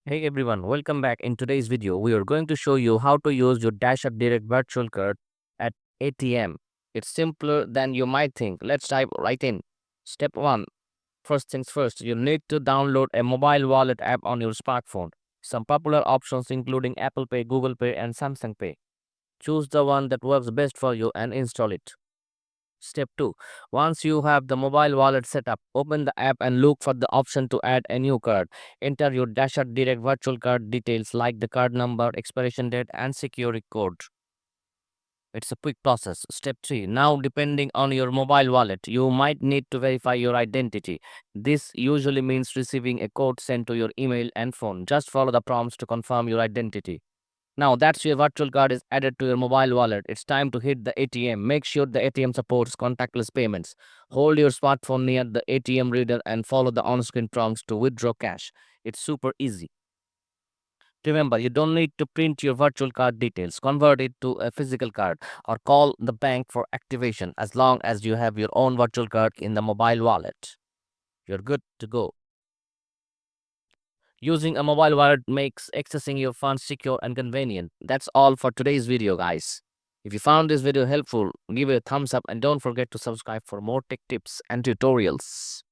Hey everyone, welcome back. In today's video, we are going to show you how to use your Dash App Direct virtual card at ATM. It's simpler than you might think. Let's dive right in. Step 1. First things first, you need to download a mobile wallet app on your smartphone. Some popular options including Apple Pay, Google Pay, and Samsung Pay. Choose the one that works best for you and install it. Step 2. Once you have the mobile wallet set up, open the app and look for the option to add a new card. Enter your Dasher Direct virtual card details like the card number, expiration date, and security code. It's a quick process. Step 3. Now, depending on your mobile wallet, you might need to verify your identity. This usually means receiving a code sent to your email and phone. Just follow the prompts to confirm your identity. Now that's your virtual card is added to your mobile wallet. It's time to hit the ATM. Make sure the ATM supports contactless payments. Hold your smartphone near the ATM reader and follow the on-screen prompts to withdraw cash. It's super easy. Remember, you don't need to print your virtual card details. Convert it to a physical card or call the bank for activation as long as you have your own virtual card in the mobile wallet. You're good to go. Using a mobile wallet makes accessing your funds secure and convenient. That's all for today's video, guys. If you found this video helpful, give it a thumbs up and don't forget to subscribe for more tech tips and tutorials.